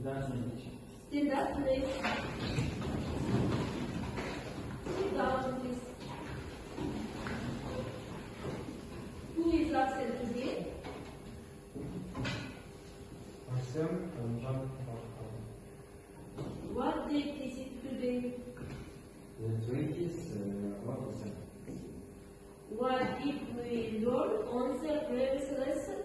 Stand up, please. Sit down, please. Who is absent today? What date is it today? The 20th August. What did we learn on the previous lesson?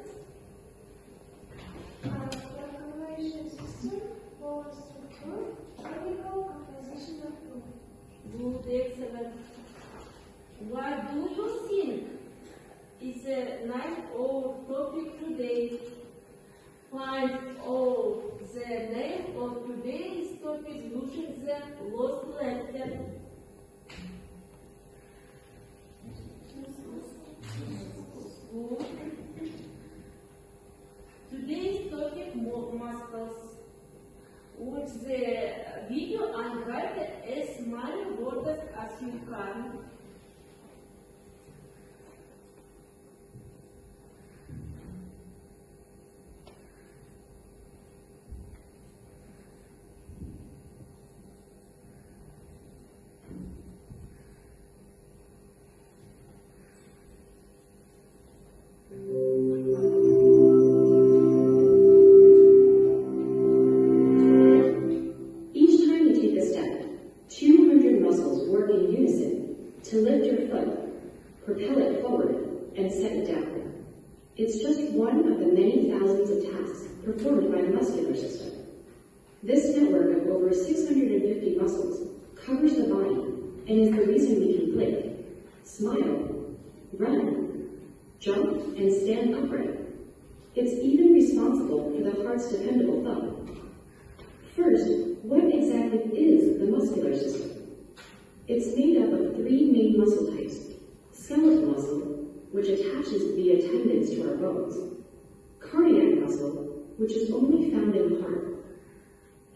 Calculation system for structure, chemical composition of food. Good, excellent. What do you think is the name of topic today? Find out the name of today's topic using the lost letter. Good. Today's topic muscles. Watch the video and write as many words as you can. To lift your foot, propel it forward, and set it down. It's just one of the many thousands of tasks performed by the muscular system. This network of over 650 muscles covers the body and is the reason we can blink, smile, run, jump, and stand upright. It's even responsible for the heart's dependable thumb. First, what exactly is the muscular system? It's made up of three main muscle types: skeletal muscle, which attaches via tendons to our bones; cardiac muscle, which is only found in the heart;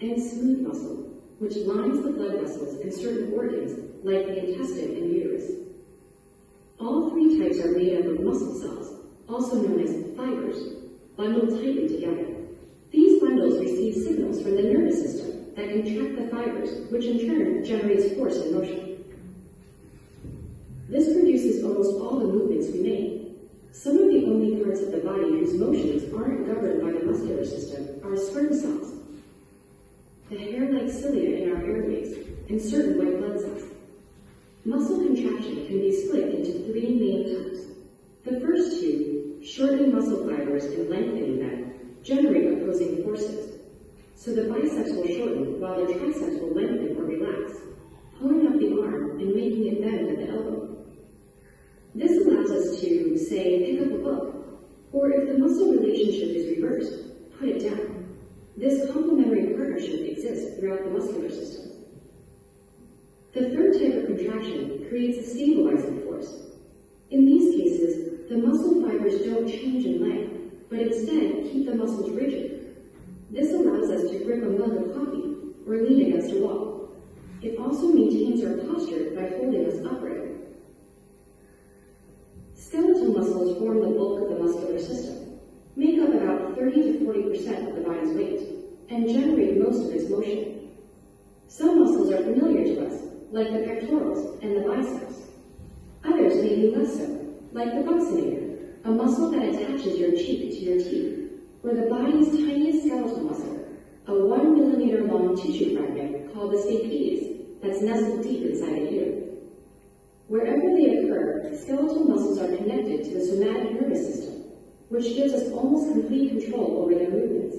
and smooth muscle, which lines the blood vessels in certain organs like the intestine and uterus. All three types are made up of muscle cells, also known as fibers, bundled tightly together. These bundles receive signals from the nervous system that contract the fibers, which in turn generates force and motion. This produces almost all the movements we make. Some of the only parts of the body whose motions aren't governed by the muscular system are sperm cells, the hair-like cilia in our airways, and certain white blood cells. Muscle contraction can be split into three main types. The first two, shortening muscle fibers and lengthening them, generate opposing forces. So the biceps will shorten while the triceps will lengthen or relax, pulling up the arm and making it bend at the elbow. This allows us to, say, pick up a book, or if the muscle relationship is reversed, put it down. This complementary partnership exists throughout the muscular system. The third type of contraction creates a stabilizing force. In these cases, the muscle fibers don't change in length, but instead keep the muscles rigid. This allows us to grip a mug of coffee or lean against a wall. It also maintains our posture by holding us upright. Skeletal muscles form the bulk of the muscular system, make up about 30 to 40% of the body's weight, and generate most of its motion. Some muscles are familiar to us, like the pectorals and the biceps. Others may be less so, like the buccinator, a muscle that attaches your cheek to your teeth, or the body's tiniest skeletal muscle, a 1 millimeter long tissue fragment called the stapes that's nestled deep inside a ear. Wherever they occur, skeletal muscles are connected to the somatic nervous system, which gives us almost complete control over their movements.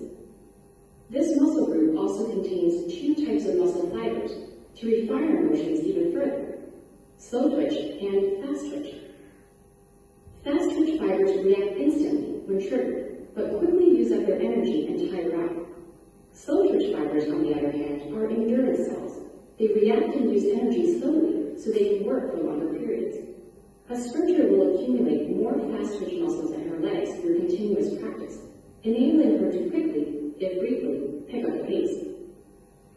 This muscle group also contains two types of muscle fibers to refine our motions even further: slow twitch and fast twitch. Fast twitch fibers react instantly when triggered, but quickly use up their energy and tire out. Slow twitch fibers, on the other hand, are endurance cells. They react and use energy slowly so they can work for longer periods. A sprinter will accumulate more fast twitch muscles in her legs through continuous practice, enabling her to quickly, if briefly, pick up the pace.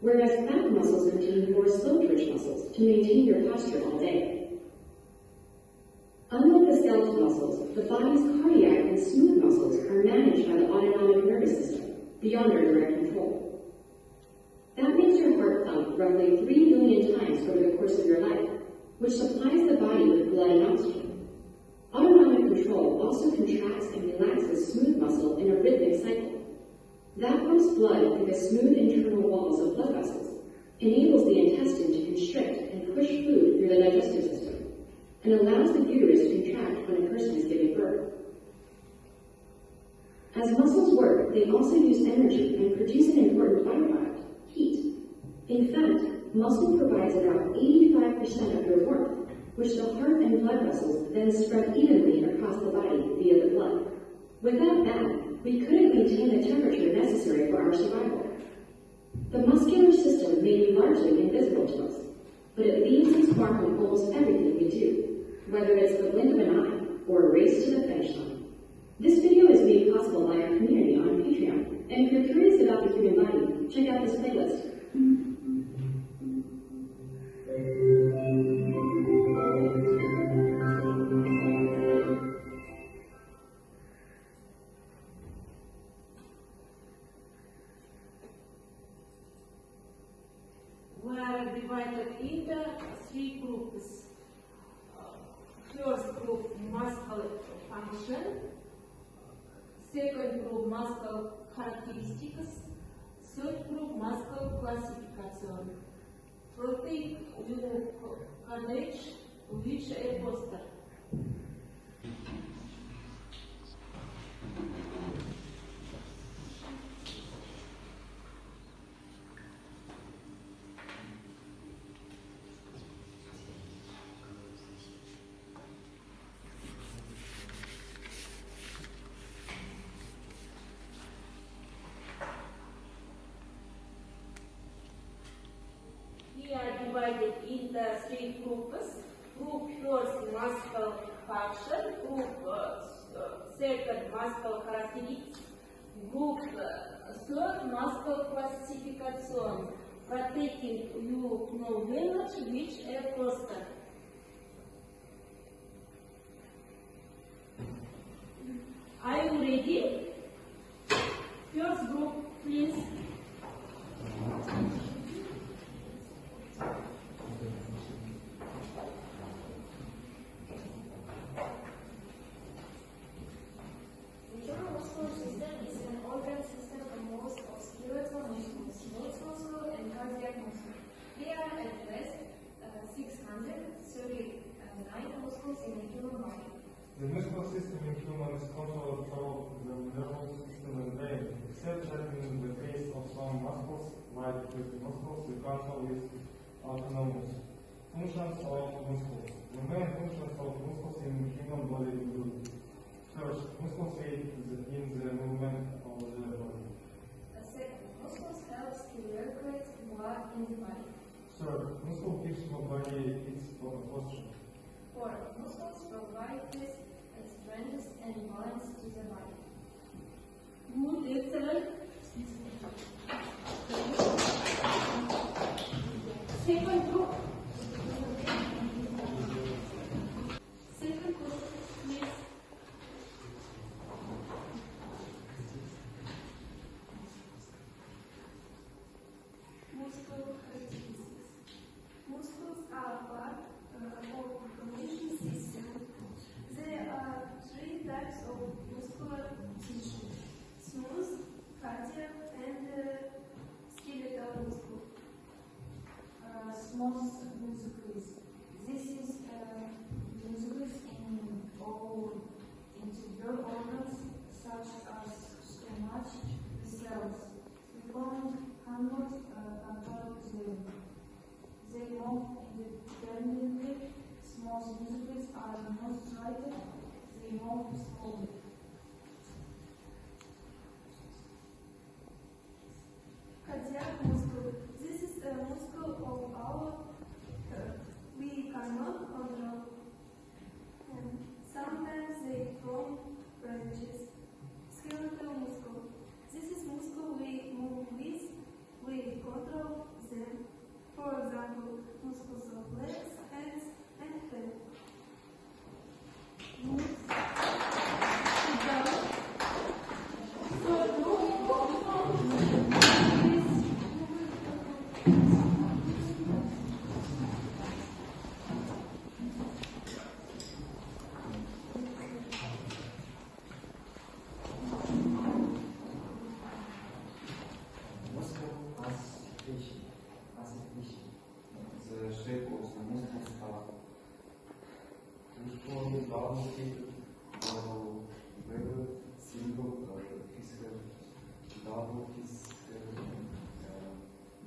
Whereas fat muscles contain more slow twitch muscles to maintain your posture all day. Unlike the skeletal muscles, the body's cardiac and smooth muscles are managed by the autonomic nervous system, beyond our direct control. makes your heart pump roughly 3 billion times over the course of your life, which supplies the body with blood and oxygen. Autonomic control also contracts and relaxes smooth muscle in a rhythmic cycle. That pumps blood through the smooth internal walls of blood vessels, enables the intestine to constrict and push food through the digestive system, and allows the uterus to contract when a person is giving birth. As muscles work, they also use energy and produce an important byproduct, heat. In fact, muscle provides about 85% of your warmth, which the heart and blood vessels then spread evenly across the body via the blood. Without that, we couldn't maintain the temperature necessary for our survival. The muscular system may be largely invisible to us, but it leaves its mark on almost everything we do, whether it's the blink of an eye or a race to the finish line. This video is made possible by our community on Patreon, and if you're curious about the human body, check out this playlist. We are divided into 3 groups. First group, muscle function. Second group, muscle characteristics. Third group, muscle classification. Protein you connect which a poster. We are divided into 3 groups. Group first, muscle function. Group second, muscle characteristics. Group third, muscle classification. Protecting you know very much which a person. Are you ready? First group, please. The muscular system in humans controls the nervous system and brain, except that in the case of some muscles, like the muscles, the control is autonomous. Functions of muscles. The main functions of muscles in human body include: first, muscles aid in the movement of the body. Second, muscles helps to regulate blood in the body. Third, muscle gives the body its posture. Fourth, muscles provide strength and balance to the body. Good, excellent. Second group. Second group, please. Muscle characteristics. Muscles are part of the motion system. There are 3 types of muscular tissue: smooth, cardiac, and skeletal muscle. Smooth muscles. This is muscles in all interior organs, such as stomach, cells. We cannot control them. They move independently. Small muscles are not tight. They move slowly. Cardiac muscle. This is a muscle of our we cannot control. And sometimes they form branches. Skeletal muscle. This is muscle we move with. We control them. For example, muscles of legs, hands, and head. how it is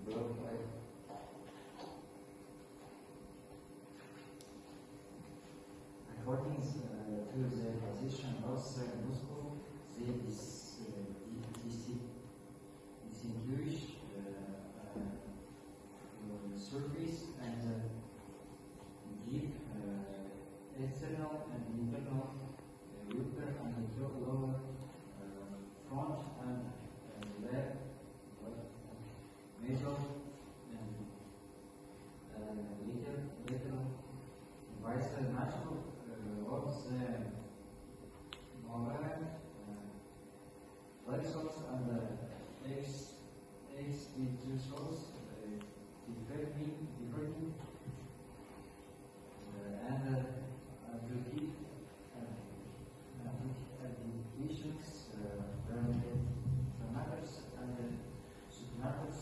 work like. According to the position of the muscle, the distinguish surface and deep external and internal upper and lower front and left, middle and lateral. Vice natural of the molar flexors and the extensors differently and applications pronators and supinators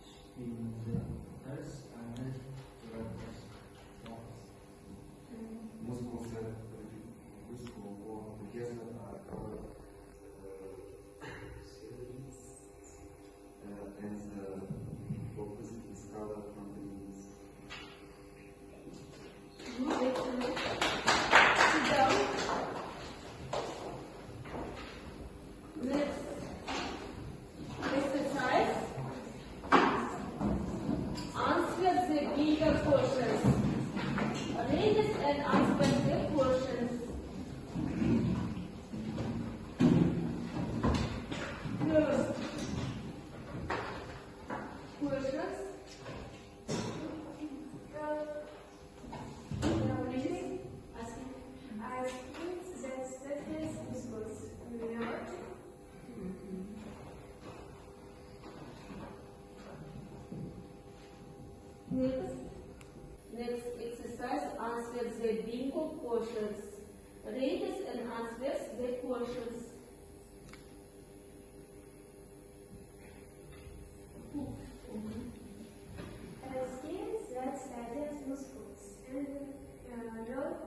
spinnators and Muscles that useful for together are called series, and the opposite is colored from the knees. Sit down. Next exercise. Answer the bigger questions. Read it and answer the questions. First, questions. I think that stiffness is good. Next exercise, answer the bingo questions. Read it and answer the questions. Skins that strengthens muscles and road.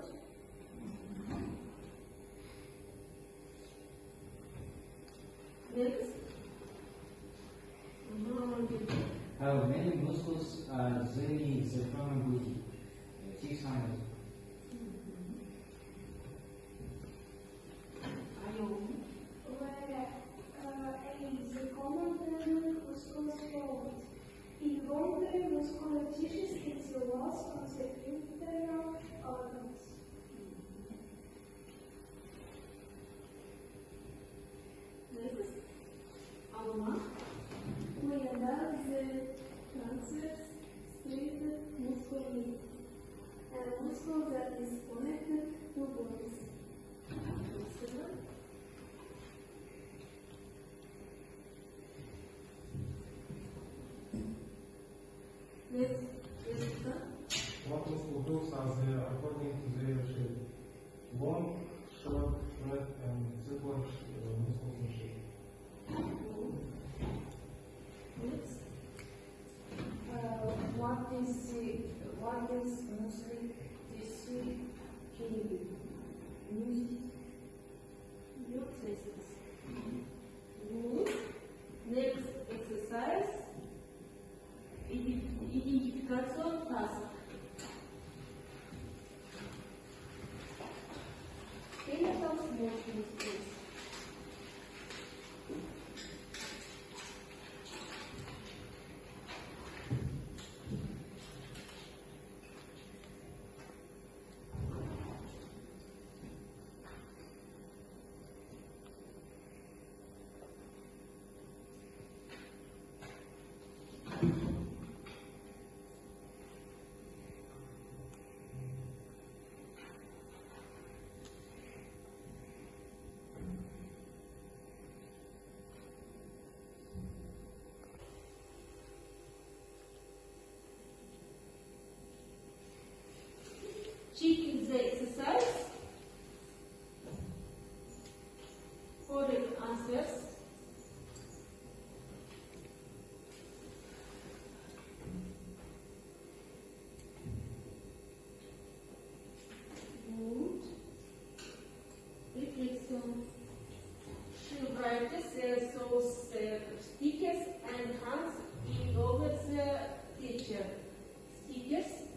Next. How many muscles are there in the human body? 600. The common muscular fold. In longer muscular tissues, it's the loss of the internal organs. Next. Alma. We allow the transverse straight muscle meat, a muscle that is connected to bones. Next. What muscle groups are there according to their shape? Long, short, flat, and circular muscles in shape. Next. What is muscle tissue can be used? Your places. Good. Next exercise. Identification task. Skeletal motions, please. Check the exercise. Correct answers. Good. Reflection. She write the those stickers and hands it over the teacher. Stickers